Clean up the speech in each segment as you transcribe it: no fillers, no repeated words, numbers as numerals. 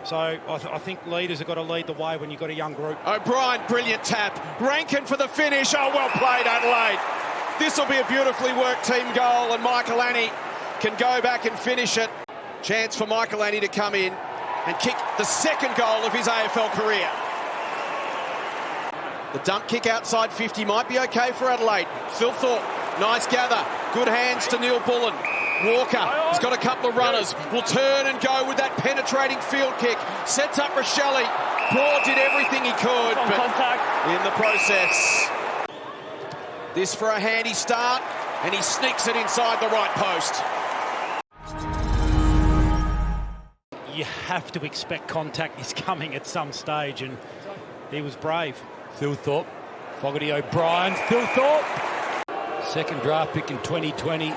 So I think leaders have got to lead the way when you've got a young group. O'Brien, brilliant tap. Rankin for the finish. Oh, well played, Adelaide. This will be a beautifully worked team goal, and Michael Annie can go back and finish it. Chance for Michael Annie to come in and kick the second goal of his AFL career. The dump kick outside 50 might be okay for Adelaide. Phil Thorpe, nice gather. Good hands to Neil Bullen. Walker has got a couple of runners. Will turn and go with that penetrating field kick. Sets up Rochelle. Broad did everything he could, but in the process. This for a handy start, and he sneaks it inside the right post. You have to expect contact is coming at some stage, and he was brave. Phil Thorpe, Fogarty O'Brien, Phil Thorpe. Second draft pick in 2020.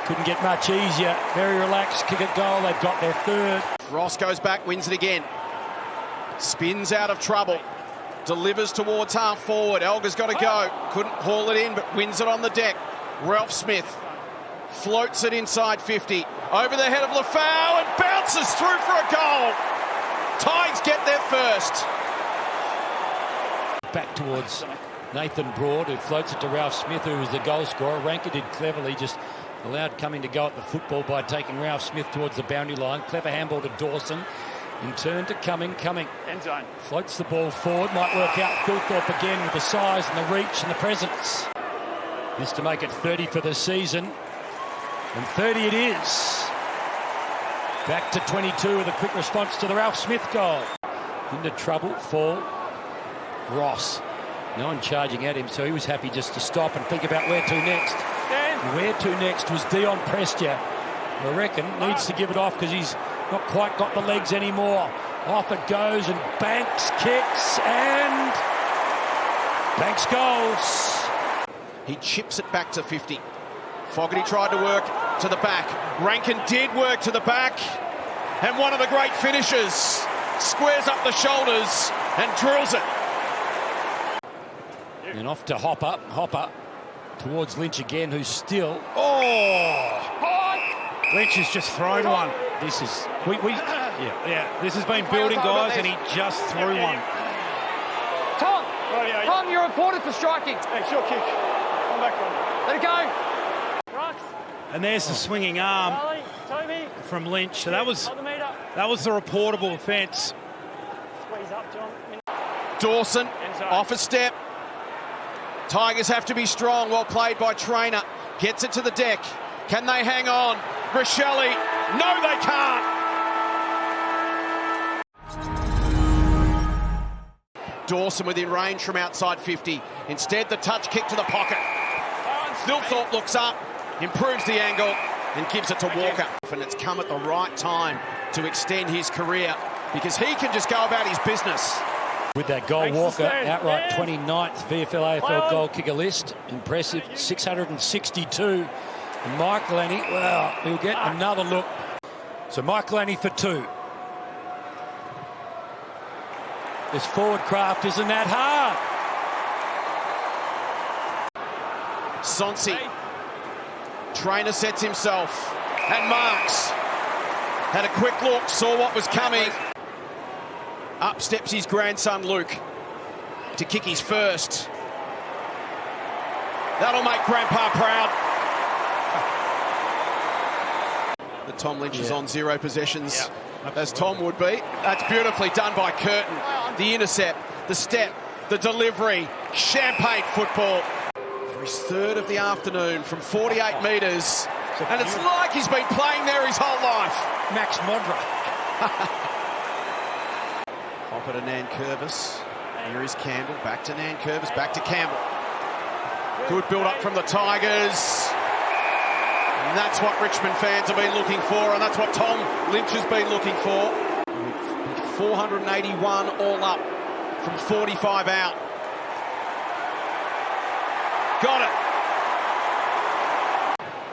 Couldn't get much easier. Very relaxed, kick a goal. They've got their third. Ross goes back, wins it again. Spins out of trouble. Delivers towards half forward. Elga's got to go. Couldn't haul it in, but wins it on the deck. Ralph Smith floats it inside 50. Over the head of Lafau and bounces through for a goal. Tigers get there first. Back towards Nathan Broad, who floats it to Ralph Smith, who was the goal scorer. Rankin did cleverly, just allowed coming to go at the football by taking Ralph Smith towards the boundary line. Clever handball to Dawson. In turn to Cumming. End zone. Floats the ball forward. Might work out. Phil Thorpe again with the size and the reach and the presence. This to make it 30 for the season. And 30 it is. Back to 22 with a quick response to the Ralph Smith goal. Into trouble for Ross. No one charging at him, so he was happy just to stop and think about where to next. Where to next was Dion Prestia. I reckon needs to give it off because he's not quite got the legs anymore. Off it goes, and Banks kicks, and Banks goes. He chips it back to 50. Fogarty tried to work to the back. Rankin did work to the back. And one of the great finishers squares up the shoulders and drills it. And off to Hopper. Hopper towards Lynch again, who's still... Lynch has just thrown one. This is... This has been building, guys, and he just threw one. Tom, you're reported for striking. Hey, short kick. Come back on. Let it go. And there's the swinging arm from Lynch. So that was the reportable offence. Squeeze up, John. Dawson off a step. Tigers have to be strong. Well played by Trainer. Gets it to the deck. Can they hang on? Rochelle. No, they can't. Dawson within range from outside 50. Instead, the touch kick to the pocket. Phil Thorpe looks up, improves the angle, and gives it to Walker. And it's come at the right time to extend his career because he can just go about his business. With that goal, Walker outright 29th VFL AFL goal kicker list. Impressive, 662. And Michael Annie, well, he'll get another look. So Michael Annie for 2. This forward craft isn't that hard. Sonsi. Trainer sets himself and marks. Had a quick look, saw what was coming. Up steps his grandson Luke to kick his first. That'll make Grandpa proud. The Tom Lynch is on 0 possessions, as Tom would be. That's beautifully done by Curtin. The intercept, the step, the delivery. Champagne football. For his third of the afternoon from 48 metres. And it's like he's been playing there his whole life. Max Modra. Hopper to Nankervis. Here is Campbell. Back to Nankervis. Back to Campbell. Good build-up from the Tigers. And that's what Richmond fans have been looking for, and that's what Tom Lynch has been looking for. 481 all up from 45 out. Got it.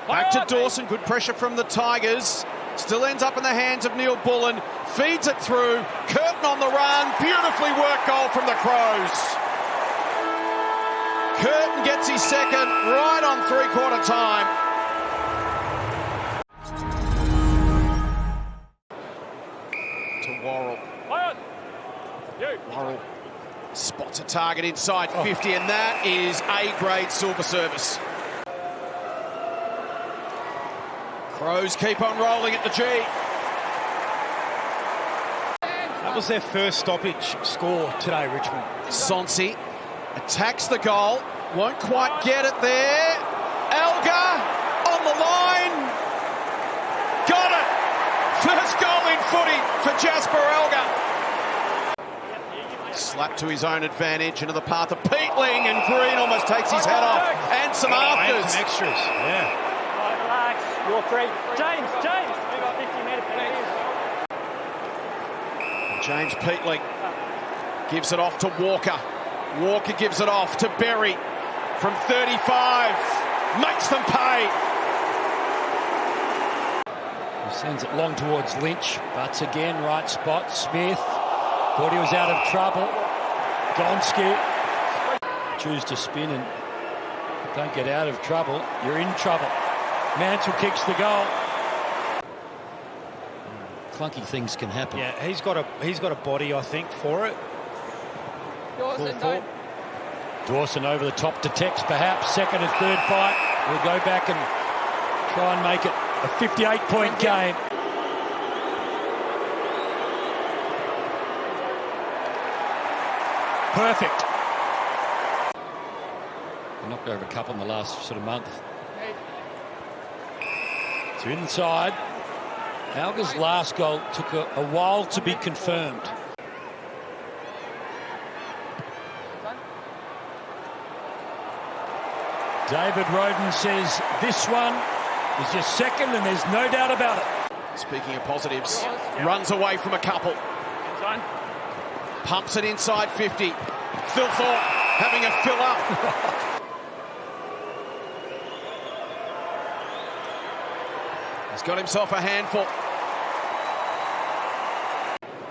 Back to Dawson. Good pressure from the Tigers. Still ends up in the hands of Neil Bullen. Feeds it through. Curtin on the run. Beautifully worked goal from the Crows. Curtin gets his second right on three-quarter time. To Worrell. You. Worrell spots a target inside 50, and that is A-grade silver service. Crows keep on rolling at the G. That was their first stoppage score today, Richmond. Sonsi attacks the goal, won't quite get it there. Elgar on the line. Got it! First goal in footy for Jasper Elgar. Slap to his own advantage into the path of Peatling, and Green almost takes his head off. And some And afters. some extras, yeah. Relax. You're three. James. We got 50-metre penalty. James Peatling gives it off to Walker. Walker gives it off to Berry from 35. Makes them pay. He sends it long towards Lynch. Butts again, right spot. Smith thought he was out of trouble. Gonski choose to spin and don't get out of trouble. You're in trouble. Mansell kicks the goal. Clunky things can happen. Yeah, he's got a body, I think, for it. Dawson over the top to Tex, perhaps second and third bite. We'll go back and try and make it a 58-point game. Perfect. They knocked over a couple in the last sort of month. So inside. Alga's last goal took a while to be confirmed. David Roden says this one is your second and there's no doubt about it. Speaking of positives, runs away from a couple. Pumps it inside 50. Phil Thorpe having a fill up. He's got himself a handful.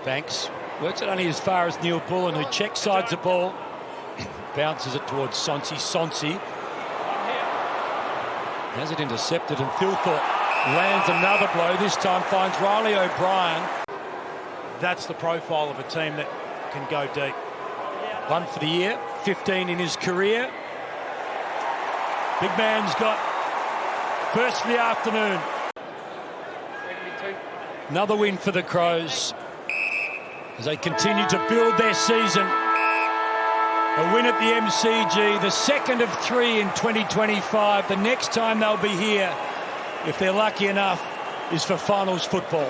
Banks works it only as far as Neil Bullen, who check sides the ball. Bounces it towards Sonsi. Sonsi has it intercepted, and Phil Thorpe lands another blow. This time finds Riley O'Brien. That's the profile of a team that can go deep. One for the year, 15 in his career. Big man's got first for the afternoon. Another win for the Crows as they continue to build their season. A win at the MCG, the second of 3 in 2025. The next time they'll be here, if they're lucky enough, is for finals football.